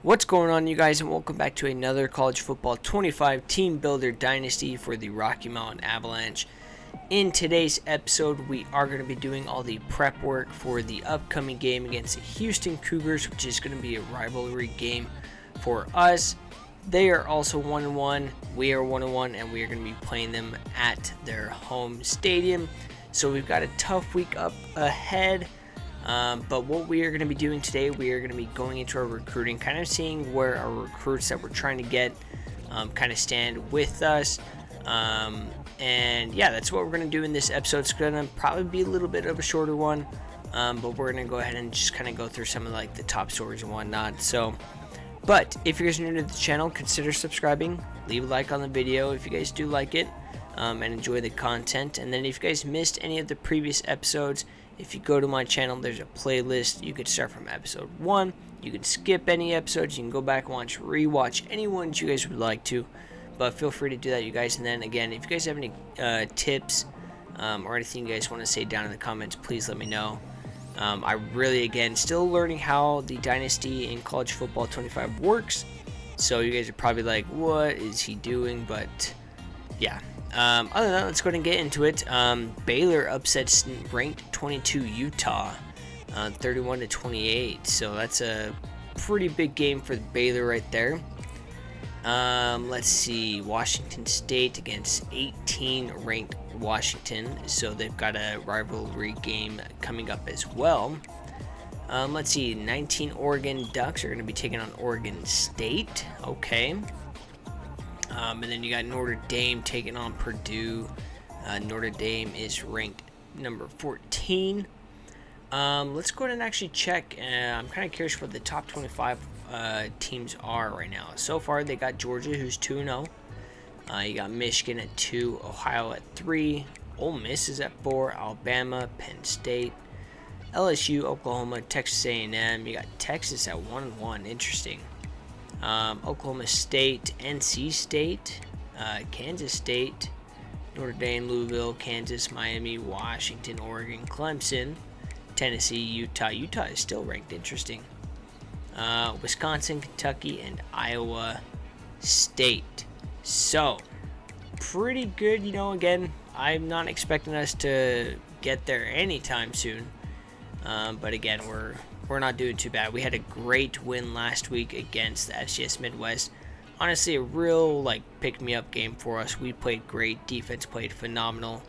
What's going on, you guys, and welcome back to another College Football 25 Team Builder Dynasty for the Rocky Mountain Avalanche. In today's episode, we are going to be doing all the prep work for the upcoming game against the Houston Cougars, which is going to be a rivalry game for us. They are also 1-1, we are 1-1, and we are going to be playing them at their home stadium. So we've got a tough week up ahead. But what we are going to be doing today, we are going to be going into our recruiting, kind of seeing where our recruits that we're trying to get kind of stand with us. And yeah, that's what we're going to do in this episode. It's going to probably be a little bit of a shorter one, but we're going to go ahead and just kind of go through some of like the top stories and whatnot. But if you guys are new to the channel, consider subscribing, leave a like on the video if you guys do like it and enjoy the content. And then if you guys missed any of the previous episodes, if you go to my channel, there's a playlist. You could start from episode 1. You can skip any episodes. You can go back and rewatch any ones you guys would like to. But feel free to do that, you guys. And then, again, if you guys have any tips or anything you guys want to say down in the comments, please let me know. I really, again, still learning how the Dynasty in College Football 25 works. So you guys are probably like, what is he doing? But, yeah. Other than that, let's go ahead and get into it. Baylor upsets ranked 22 Utah, 31-28. So that's a pretty big game for Baylor right there. Let's see, Washington State against 18 ranked Washington. So they've got a rivalry game coming up as well. Let's see, 19 Oregon Ducks are going to be taking on Oregon State. Okay. And then you got Notre Dame taking on Purdue. Notre Dame is ranked number 14. Let's go ahead and actually check. I'm kind of curious what the top 25 teams are right now. So far, they got Georgia, who's 2-0. You got Michigan at 2, Ohio at 3, Ole Miss is at 4, Alabama, Penn State, LSU, Oklahoma, Texas A&M. You got Texas at 1-1. Interesting. Oklahoma State, NC State, Kansas State, Notre Dame, Louisville, Kansas, Miami, Washington, Oregon, Clemson, Tennessee, Utah. Utah is still ranked. Interesting. Wisconsin, Kentucky, and Iowa State. So, pretty good. You know, again, I'm not expecting us to get there anytime soon. But again, we're not doing too bad. We had a great win last week against the FCS Midwest. Honestly, a real pick-me-up game for us. We played great. Defense played phenomenal.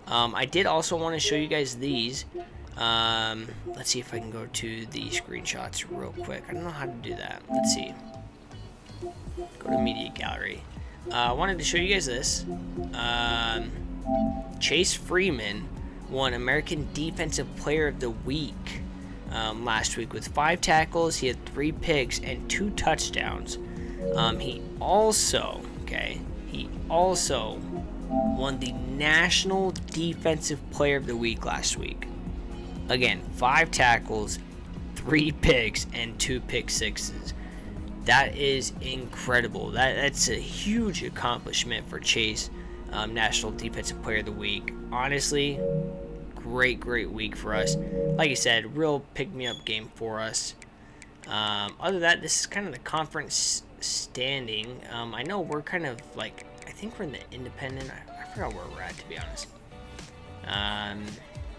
I did also want to show you guys these. Let's see if I can go to the screenshots real quick. I don't know how to do that. Let's see. Go to Media Gallery. I wanted to show you guys this. Chase Freeman won American Defensive Player of the Week last week with 5 tackles. He had 3 picks and 2 touchdowns. He also won the National Defensive Player of the Week last week. Again, 5 tackles, 3 picks, and 2 pick sixes. That is incredible. That's a huge accomplishment for Chase. National Defensive Player of the Week. Honestly, great week for us. Like I said, real pick-me-up game for us. Other than that, this is kind of the conference standing. I know we're kind of I think we're in the independent. I forgot where we're at, to be honest.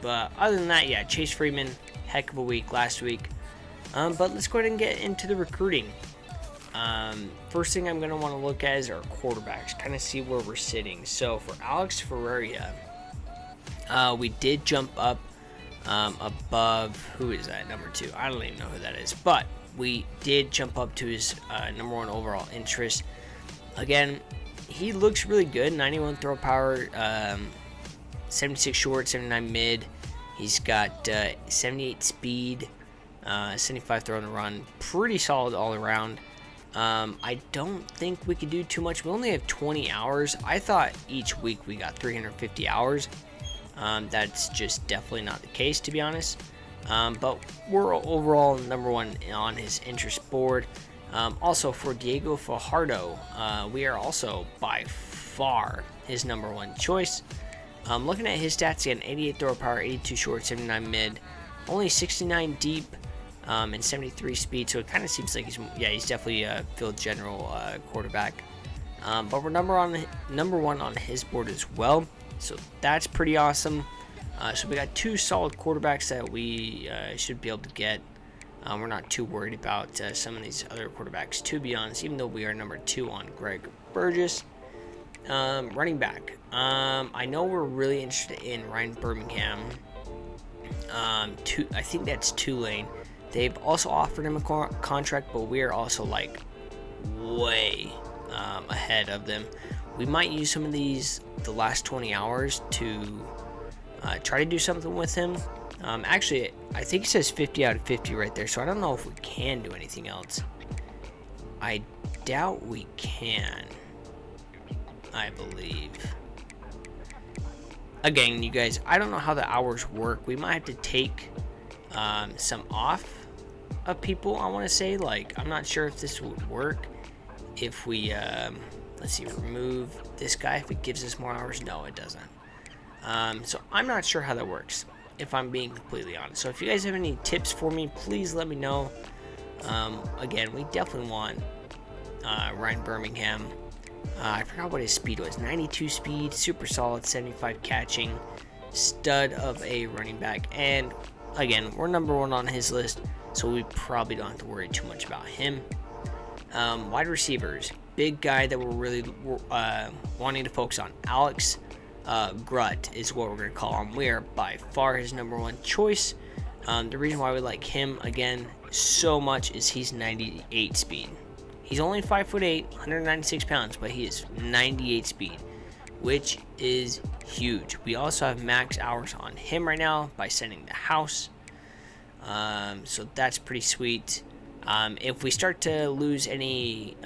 But other than that, yeah, Chase Freeman, heck of a week last week. But let's go ahead and get into the recruiting. First thing I'm going to want to look at is our quarterbacks, kind of see where we're sitting. So for Alex Ferreira, we did jump up above, who is that, number 2? I don't even know who that is, but we did jump up to his number 1 overall interest. Again, he looks really good. 91 throw power, 76 short, 79 mid. He's got 78 speed, 75 throw and run. Pretty solid all around. I don't think we could do too much. We only have 20 hours. I thought each week we got 350 hours. That's just definitely not the case, to be honest. But we're overall number 1 on his interest board. Also for Diego Fajardo, we are also by far his number 1 choice. Looking at his stats again, 88 throw power, 82 short, 79 mid, only 69 deep, and 73 speed. So it kind of seems like he's definitely a field general quarterback. But we're number one on his board as well. So that's pretty awesome. So we got 2 solid quarterbacks that we should be able to get. We're not too worried about some of these other quarterbacks, to be honest, even though we are number 2 on Greg Burgess. Running back. I know we're really interested in Ryan Birmingham. I think that's Tulane. They've also offered him a contract, but we're also like way ahead of them. We might use some of the last 20 hours to try to do something with him. Actually, I think it says 50 out of 50 right there, so I don't know if we can do anything else. I doubt we can, I believe. Again, you guys, I don't know how the hours work. We might have to take some off of people, I want to say. Like, I'm not sure if this would work if we, let's see, remove this guy. If it gives us more hours, no, it doesn't. So I'm not sure how that works, if I'm being completely honest. So if you guys have any tips for me, please let me know. Again, we definitely want Ryan Birmingham. I forgot what his speed was. 92 speed, super solid, 75 catching, stud of a running back. And again, we're number 1 on his list, so we probably don't have to worry too much about him. Wide receivers, big guy that we're really wanting to focus on. Alex Grutt is what we're going to call him. We are by far his number 1 choice. The reason why we like him, again, so much is he's 98 speed. He's only 5'8", 196 pounds, but he is 98 speed, which is huge. We also have max hours on him right now by sending the house. So that's pretty sweet. If we start to lose any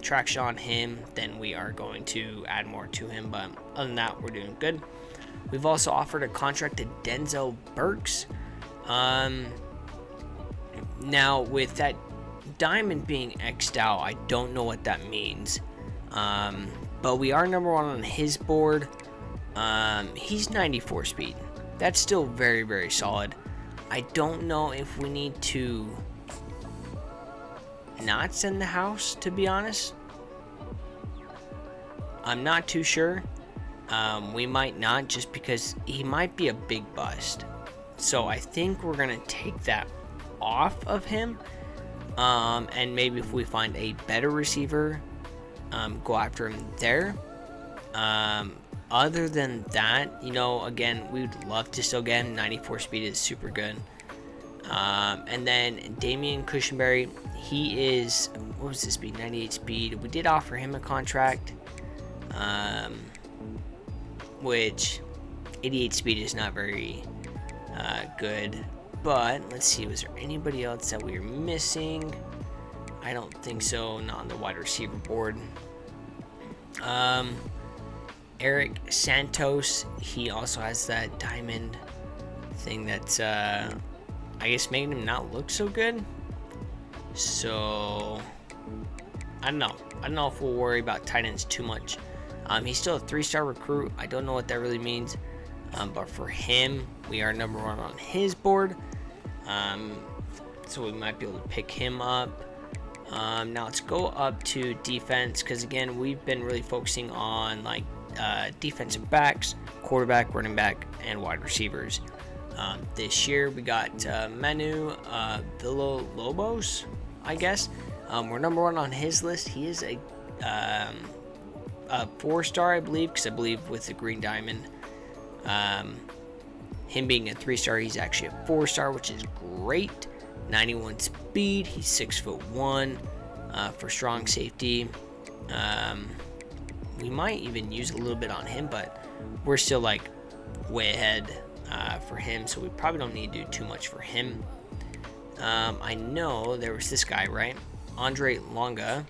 traction on him, then we are going to add more to him. But other than that, we're doing good. We've also offered a contract to Denzel Burks. Now, with that diamond being X'd out, I don't know what that means. But we are number 1 on his board. He's 94 speed. That's still very, very solid. I don't know if we need to not send the house, to be honest. I'm not too sure. We might not, just because he might be a big bust. So I think we're going to take that off of him. And maybe if we find a better receiver, go after him there. Other than that, again, we would love to still get him. 94 speed is super good. And then Damian Cushenberry, he is, what was his speed? 98 speed. We did offer him a contract, which 88 speed is not very good. But let's see, was there anybody else that we were missing? I don't think so, not on the wide receiver board. Eric Santos, he also has that diamond thing that's, I guess, making him not look so good. So, I don't know. I don't know if we'll worry about tight ends too much. He's still a 3-star recruit. I don't know what that really means. But for him, we are number 1 on his board. So we might be able to pick him up. Now let's go up to defense, because again, we've been really focusing on like defensive backs, quarterback, running back, and wide receivers. This year we got Manu Villalobos, I guess. We're number 1 on his list. He is a 4-star, I believe, because I believe with the green diamond, him being a 3-star, he's actually a 4-star, which is great. 91 speed. He's 6'1" for strong safety. We might even use a little bit on him, but we're still like way ahead for him, so we probably don't need to do too much for him. I know there was this guy, right? Andre Longa.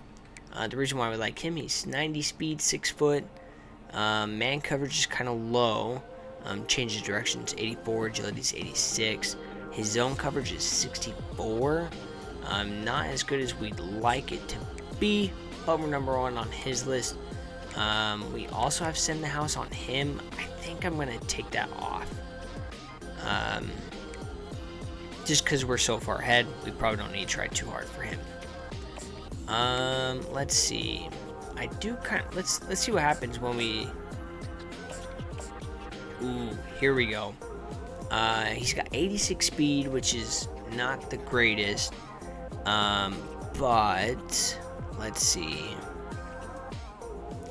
The reason why we like him, he's 90 speed, 6 foot. Man coverage is kind of low. Changes directions, 84. Agility is 86. His zone coverage is 64. Not as good as we'd like it to be, but we're number 1 on his list. We also have send the house on him. I think I'm going to take that off. Just because we're so far ahead, we probably don't need to try too hard for him. Let's see. I do kind of, let's see what happens when we. Ooh, here we go. He's got 86 speed, which is not the greatest. But let's see.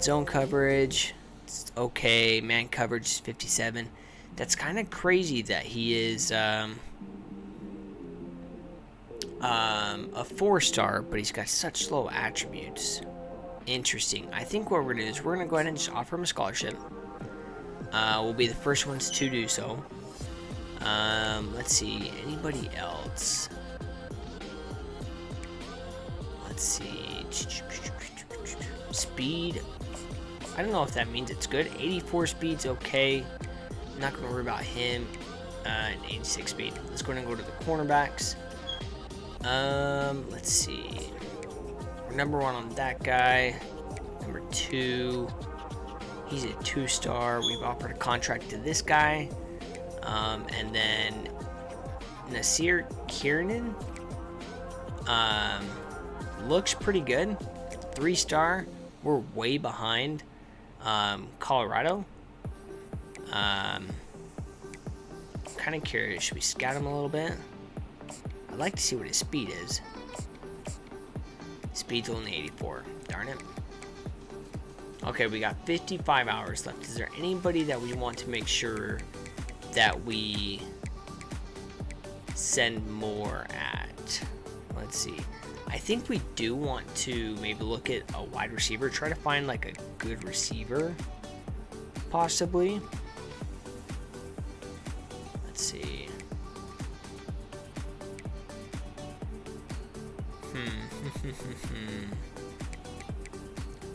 Zone coverage, it's okay. Man coverage is 57. That's kind of crazy that he is a 4-star, but he's got such low attributes. Interesting. I think what we're gonna do is we're gonna go ahead and just offer him a scholarship. We'll be the first ones to do so. Let's see. Anybody else? Let's see. Speed. I don't know if that means it's good. 84 speed's okay. Not going to worry about him. And 86 speed. Let's go ahead and go to the cornerbacks. Let's see. We're number 1 on that guy. Number 2. He's a 2-star. We've offered a contract to this guy. And then Nasir Kiernan. Looks pretty good. 3-star. We're way behind Colorado. Kind of curious. Should we scout him a little bit? I'd like to see what his speed is. Speed's only 84. Darn it. Okay, we got 55 hours left. Is there anybody that we want to make sure that we send more at? Let's see. I think we do want to maybe look at a wide receiver. Try to find like a good receiver, possibly. Let's see.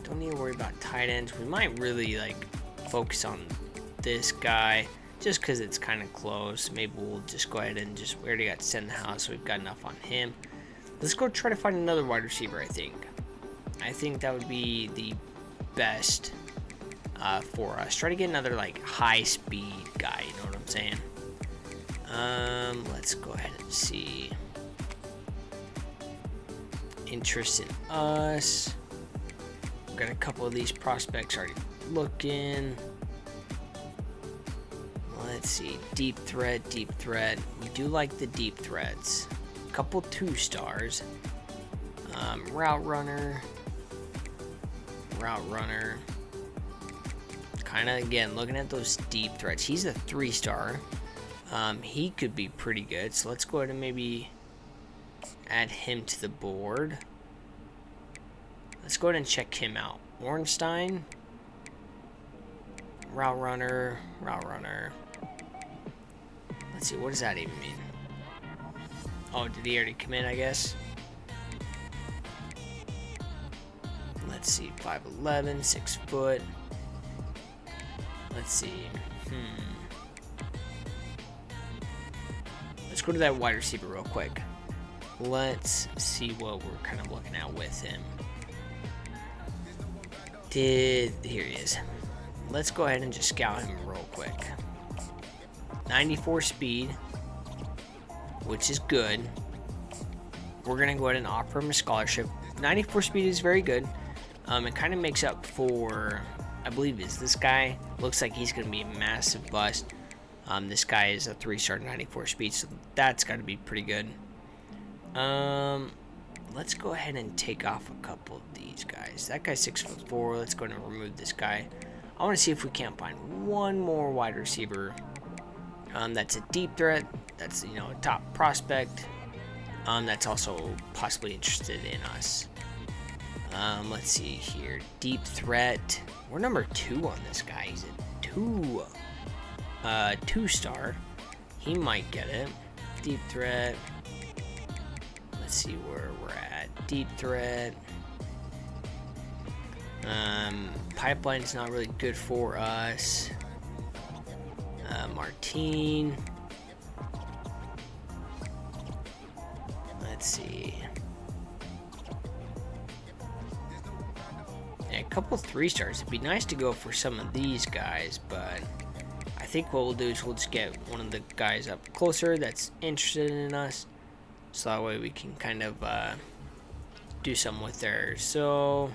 Don't need to worry about tight ends. We might really like focus on this guy just because it's kind of close. Maybe we'll just go ahead and we already got Send the House, so we've got enough on him. Let's go try to find another wide receiver, I think. I think that would be the best for us. Try to get another like high speed guy, you know what I'm saying? Let's go ahead and see. Interest in us. We've got a couple of these prospects already looking. Let's see. Deep threat. We do like the deep threats. Couple 2-stars. Route runner. Kind of, again, looking at those deep threats. He's a 3-star. He could be pretty good. So let's go ahead and maybe add him to the board. Let's go ahead and check him out. Ornstein. Route runner. Let's see, what does that even mean? Oh, did he already come in, I guess? Let's see, 5'11", 6 foot. Let's see. Let's go to that wide receiver real quick. Let's see what we're kind of looking at with him. Here he is. Let's go ahead and just scout him real quick. 94 speed, which is good. We're going to go ahead and offer him a scholarship. 94 speed is very good. It kind of makes up for, I believe, is this guy. Looks like he's going to be a massive bust. This guy is a 3-star 94 speed, so that's got to be pretty good. Let's go ahead and take off a couple of these guys. That guy's 6'4". Let's go ahead and remove this guy. I want to see if we can't find one more wide receiver. That's a deep threat. That's, you know, a top prospect. That's also possibly interested in us. Let's see here. Deep threat. We're number 2 on this guy. He's a 2-star. He might get it. Deep threat. Let's see where we're at. Deep threat. Pipeline's not really good for us. Martine. Let's see. Yeah, a couple 3-stars. It'd be nice to go for some of these guys, but I think what we'll do is we'll just get one of the guys up closer that's interested in us, so that way we can kind of do something with her. So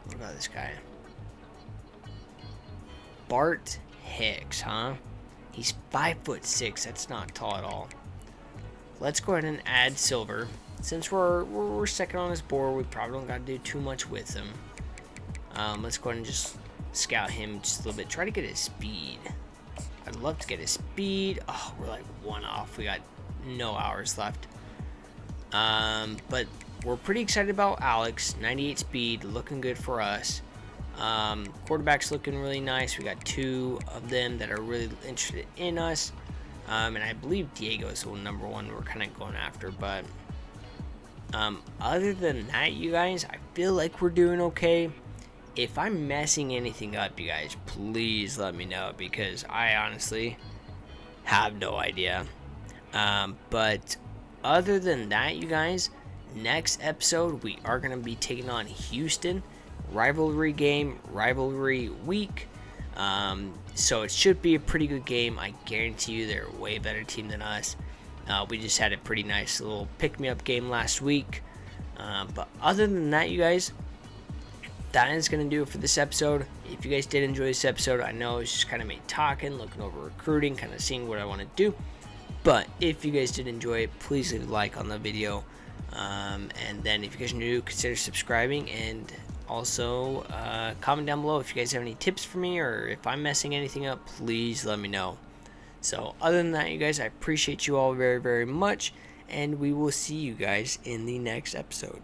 what about this guy? Bart Hicks, huh? He's 5'6". That's not tall at all. Let's go ahead and add silver. Since we're second on this board, we probably don't got to do too much with him. Let's go ahead and just scout him just a little bit. Try to get his speed. I'd love to get his speed. Oh, we're like 1 off. We got no hours left. But we're pretty excited about Alex. 98 speed, looking good for us. Quarterback's looking really nice. We got 2 of them that are really interested in us. And I believe Diego is the number 1 we're kind of going after. But other than that, you guys, I feel like we're doing okay. If I'm messing anything up, you guys, please let me know, because I honestly have no idea. But other than that, you guys, next episode we are going to be taking on Houston. Rivalry game, rivalry week. So it should be a pretty good game. I guarantee you they're a way better team than us. We just had a pretty nice little pick-me-up game last week. But other than that, you guys, that is going to do it for this episode. If you guys did enjoy this episode, I know it's just kind of me talking, looking over recruiting, kind of seeing what I want to do. But if you guys did enjoy it, please leave a like on the video. And then if you guys are new, consider subscribing, and also comment down below if you guys have any tips for me, or if I'm messing anything up, please let me know. So other than that, you guys, I appreciate you all very, very much, and we will see you guys in the next episode.